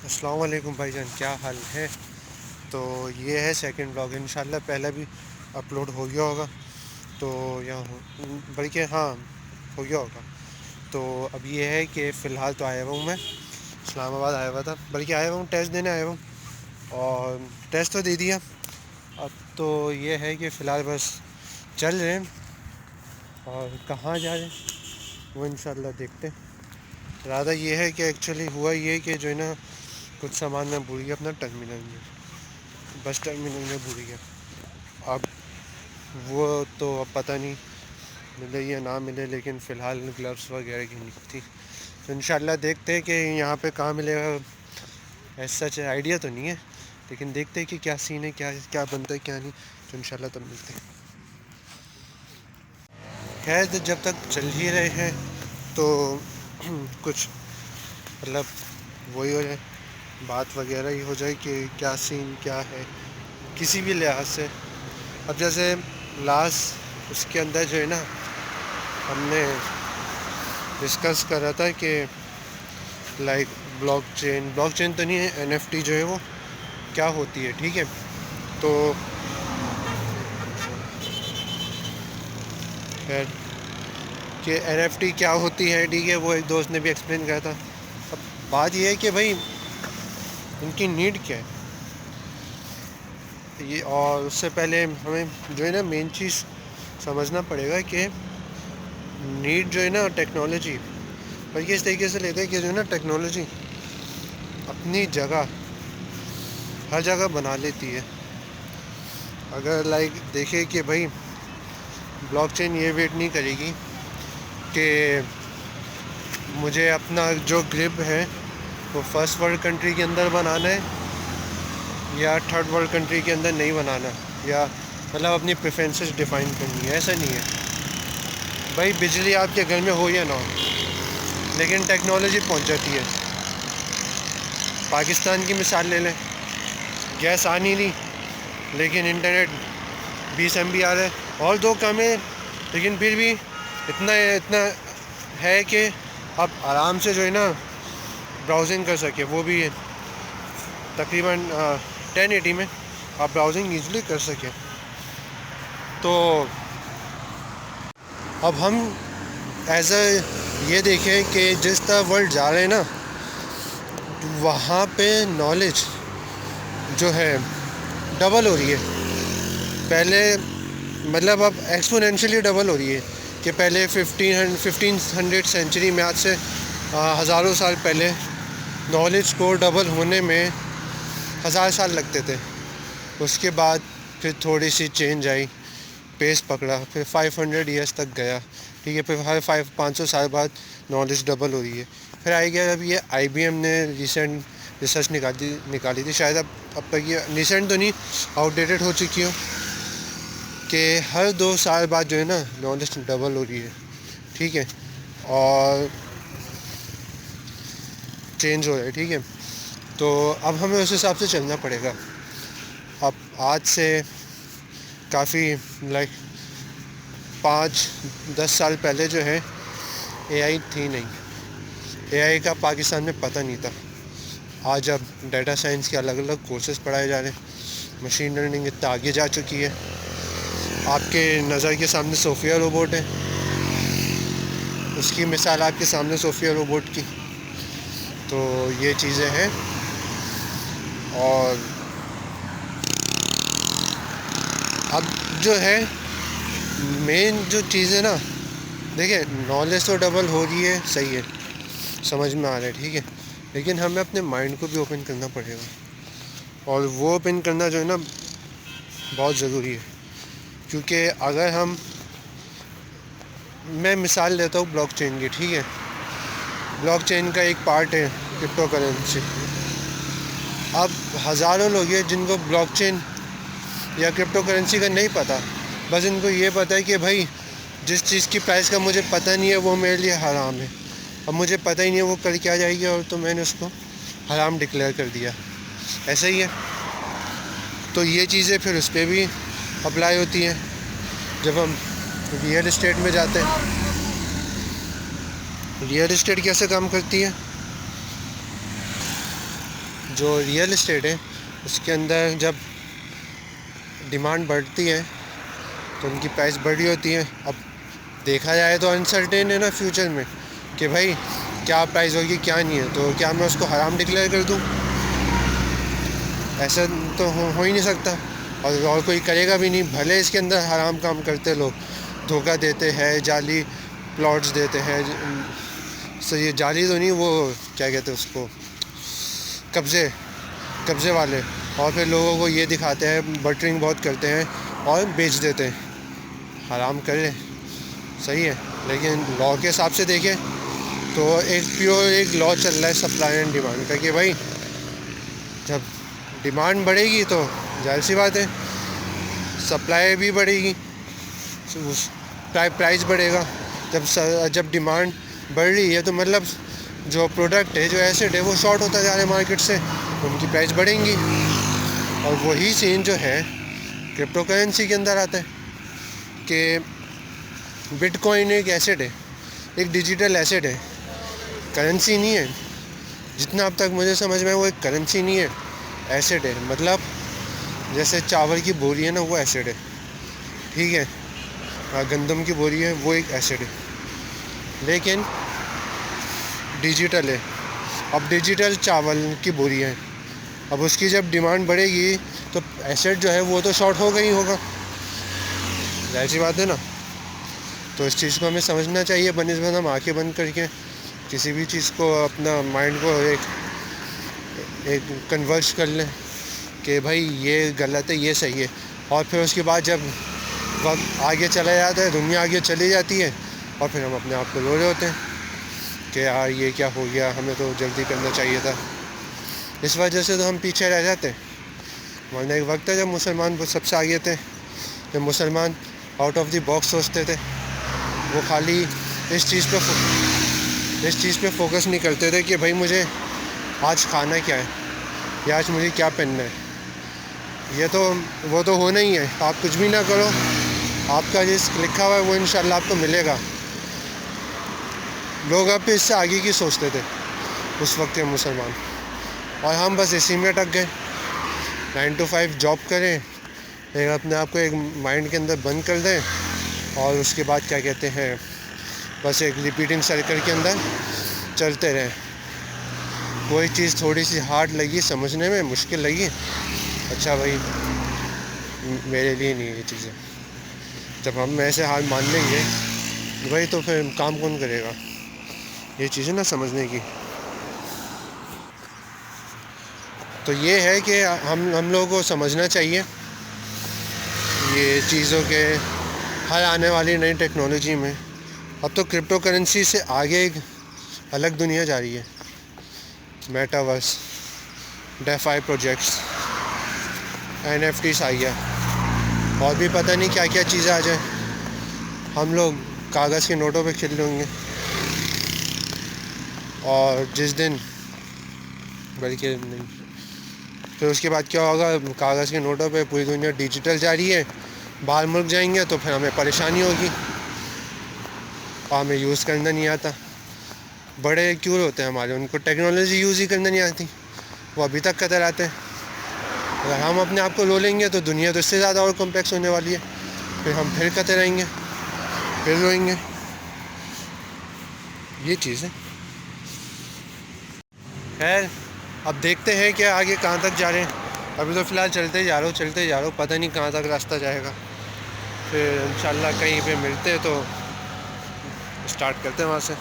अस्सलाम वालेकुम भाईजान, क्या हाल है। तो ये है सेकंड ब्लॉग, इंशाल्लाह पहला भी अपलोड हो गया होगा। तो यहाँ बल्कि हाँ, हो गया होगा। तो अब ये है कि फ़िलहाल तो आया हुआ हूँ, मैं इस्लामाबाद आया हुआ था, बल्कि आया हुआ हूँ टेस्ट देने आया हुआ हूँ, और टेस्ट तो दे दिया। अब तो ये है कि फ़िलहाल बस चल रहे हैं, और कहाँ जा रहे हैं वो इंशाल्लाह देखते हैं। इरादा ये है कि एक्चुअली हुआ ये कि जो है ना, कुछ सामान मैं भूल गया अपना टर्मिनल में, बस टर्मिनल में भूल गया। अब वो तो अब पता नहीं मिले या ना मिले, लेकिन फ़िलहाल ग्लव्स वगैरह की नहीं थी। तो इंशाल्लाह देखते हैं कि यहाँ पे कहाँ मिलेगा। ऐसा सच आइडिया तो नहीं है, लेकिन देखते हैं कि क्या सीन है, क्या क्या बनता है क्या नहीं। तो इंशाल्लाह तब मिलते हैं। खैर, तो जब तक चल ही रहे हैं तो कुछ मतलब वही हो जाए, बात वगैरह ही हो जाए कि क्या सीन क्या है किसी भी लिहाज से। अब जैसे लास्ट उसके अंदर जो है ना, हमने डिस्कस करा था कि लाइक ब्लॉकचेन तो नहीं है, एनएफटी जो है वो क्या होती है, ठीक है। तो खैर कि एनएफटी क्या होती है, ठीक है, वो एक दोस्त ने भी एक्सप्लेन किया था। अब बात ये है कि भाई उनकी नीड क्या है ये, और उससे पहले हमें जो है ना मेन चीज़ समझना पड़ेगा कि नीड जो है ना टेक्नोलॉजी, बल्कि इस तरीके से लेते हैं कि जो है ना टेक्नोलॉजी अपनी जगह हर जगह बना लेती है। अगर लाइक देखें कि भाई ब्लॉकचेन ये वेट नहीं करेगी कि मुझे अपना जो ग्रिप है वो फर्स्ट वर्ल्ड कंट्री के अंदर बनाना है या थर्ड वर्ल्ड कंट्री के अंदर नहीं बनाना, या मतलब अपनी प्रेफरेंसेस डिफाइन करनी है, ऐसा नहीं है। भाई बिजली आपके घर में हो या ना हो, लेकिन टेक्नोलॉजी पहुंच जाती है। पाकिस्तान की मिसाल ले लें, गैस आ नहीं रही, लेकिन इंटरनेट 20 MB आ रहा है, और दो कम है, लेकिन फिर भी इतना है कि आप आराम से जो है ना ब्राउजिंग कर सके, वो भी तकरीबन 1080 में आप ब्राउजिंग ईज़िली कर सकें। तो अब हम एज अ ये देखें कि जिस तरह वर्ल्ड जा रहे हैं ना, वहाँ पे नॉलेज जो है डबल हो रही है। पहले मतलब अब एक्सपोनेंशियली डबल हो रही है कि पहले 1500 सेंचुरी में, आज से हज़ारों साल पहले नॉलेज को डबल होने में 1000 साल लगते थे। उसके बाद फिर थोड़ी सी चेंज आई, पेस पकड़ा, फिर 500 ईयर्स तक गया, ठीक है। फिर हर 500 साल बाद नॉलेज डबल हो रही है। फिर आई गया अब ये IBM ने रिसेंट रिसर्च निकाली थी, शायद अब तक ये रिसेंट तो नहीं, आउटडेटेड हो चुकी हो, कि हर 2 साल बाद जो है ना नॉलेज डबल हो रही है, ठीक है, और चेंज हो रहा है, ठीक है। तो अब हमें उस हिसाब से चलना पड़ेगा। अब आज से काफ़ी लाइक 5-10 साल पहले जो है AI थी नहीं, AI का पाकिस्तान में पता नहीं था। आज अब डाटा साइंस के अलग अलग कोर्सेज पढ़ाए जा रहे हैं, मशीन लर्निंग इतना आगे जा चुकी है। आपके नज़र के सामने सोफिया रोबोट है, उसकी मिसाल आपके सामने सोफिया रोबोट की। तो ये चीज़ें हैं, और अब जो है मेन जो चीज़ है ना, देखिए नॉलेज तो डबल हो रही है, सही है, समझ में आ रहा है, ठीक है, लेकिन हमें अपने माइंड को भी ओपन करना पड़ेगा, और वो ओपन करना जो है ना बहुत ज़रूरी है। क्योंकि अगर मैं मिसाल लेता हूँ ब्लॉकचेन की, ठीक है। ब्लॉकचेन का एक पार्ट है क्रिप्टो करेंसी। अब हज़ारों लोग हैं जिनको ब्लॉकचेन या क्रिप्टो करेंसी का नहीं पता, बस इनको ये पता है कि भाई जिस चीज़ की प्राइस का मुझे पता नहीं है वो मेरे लिए हराम है। अब मुझे पता ही नहीं है वो कर क्या जाएगी, और तो मैंने उसको हराम डिक्लेयर कर दिया, ऐसा ही है। तो ये चीज़ें फिर उस पर भी अप्लाई होती हैं। जब हम रियल इस्टेट में जाते हैं, रियल इस्टेट कैसे काम करती है, जो रियल इस्टेट है उसके अंदर जब डिमांड बढ़ती है तो उनकी प्राइस बढ़ी होती है। अब देखा जाए तो अनसर्टेन है ना फ्यूचर में कि भाई क्या प्राइस होगी क्या नहीं है, तो क्या मैं उसको हराम डिक्लेयर कर दूँ? ऐसा तो हो ही नहीं सकता, और कोई करेगा भी नहीं। भले इसके अंदर हराम काम करते लोग, धोखा देते हैं, जाली प्लॉट्स देते हैं, सही ये जाली तो नहीं, वो क्या कहते हैं उसको, कब्ज़े वाले, और फिर लोगों को ये दिखाते हैं, बटरिंग बहुत करते हैं और बेच देते हैं। हराम करें, सही है, लेकिन लॉ के हिसाब से देखें तो एक लॉ चल रहा है सप्लाई एंड डिमांड का, कि भाई जब डिमांड बढ़ेगी तो जाहिर सी बात है सप्लाई भी बढ़ेगी, प्राइस बढ़ेगा। जब डिमांड बढ़ रही है तो मतलब जो प्रोडक्ट है, जो एसेट है, वो शॉर्ट होता जा रहा है मार्केट से, उनकी प्राइस बढ़ेंगी। और वही सीन जो है क्रिप्टो करेंसी के अंदर आता है कि बिटकॉइन एक एसेट है, एक डिजिटल एसेट है, करेंसी नहीं है। जितना अब तक मुझे समझ में है वो एक करेंसी नहीं है, एसेट है। मतलब जैसे चावल की बोरी है ना, वो एसेट है, ठीक है, गंदम की बोरी है, वो एक एसेट है, लेकिन डिजिटल है। अब डिजिटल चावल की बोरी है, अब उसकी जब डिमांड बढ़ेगी तो एसेट जो है वो तो शॉर्ट होगा ही होगा, ऐसी बात है ना। तो इस चीज़ को हमें समझना चाहिए बनिस्बत हम आंखें बंद करके किसी भी चीज़ को, अपना माइंड को एक कन्वर्ज कर लें कि भाई ये गलत है, ये सही है। और फिर उसके बाद जब वक्त आगे चला जाता है, दुनिया आगे चली जाती है, और फिर हम अपने आप को रो रहे होते हैं कि यार ये क्या हो गया, हमें तो जल्दी करना चाहिए था। इस वजह से तो हम पीछे रह जाते हैं। वरना एक वक्त है जब मुसलमान सबसे आगे थे, जब मुसलमान आउट ऑफ द बॉक्स सोचते थे, वो खाली इस चीज़ पे फोकस नहीं करते थे कि भाई मुझे आज खाना क्या है या आज मुझे क्या पहनना है। ये तो वो तो होना ही है, आप कुछ भी ना करो, आपका रिस्क लिखा हुआ है वो इंशाल्लाह आपको मिलेगा। लोग अब इससे आगे की सोचते थे उस वक्त के मुसलमान, और हम बस इसी में अटक गए। 9 to 5 जॉब करें, एक अपने आप को एक माइंड के अंदर बंद कर दें, और उसके बाद क्या कहते हैं, बस एक रिपीटिंग सर्कल के अंदर चलते रहें। कोई चीज़ थोड़ी सी हार्ड लगी समझने में, मुश्किल लगी, अच्छा भाई मेरे लिए नहीं ये चीज़ें। जब हम ऐसे हार मान लेंगे भाई, तो फिर काम कौन करेगा ये चीज़ें ना समझने की। तो ये है कि हम लोगों को समझना चाहिए ये चीज़ों के हर आने वाली नई टेक्नोलॉजी में। अब तो क्रिप्टो करेंसी से आगे एक अलग दुनिया जा रही है, मेटावर्स, डेफाई प्रोजेक्ट्स, NFTs आ गया, और भी पता नहीं क्या क्या चीज़ें आ जाए। हम लोग कागज़ के नोटों पे खेल होंगे, और जिस दिन बल्कि नहीं, फिर उसके बाद क्या होगा, कागज़ के नोटों पे पूरी दुनिया डिजिटल जा रही है, बाहर मुल्क जाएंगे तो फिर हमें परेशानी होगी, और हमें यूज़ करना नहीं आता। बड़े क्यों होते हैं हमारे, उनको टेक्नोलॉजी यूज़ ही करना नहीं आती, वो अभी तक कतर आते हैं। अगर हम अपने आप को रो लेंगे तो दुनिया तो इससे ज़्यादा और कॉम्प्लेक्स होने वाली है, फिर हम फिर कतर रहेंगे, फिर रोएंगे। ये चीज़ है। खैर अब देखते हैं कि आगे कहाँ तक जा रहे हैं। अभी तो फ़िलहाल चलते जा रहा हूँ, पता नहीं कहाँ तक रास्ता जाएगा। फिर इंशाल्लाह कहीं पे मिलते हैं तो स्टार्ट करते हैं वहाँ से।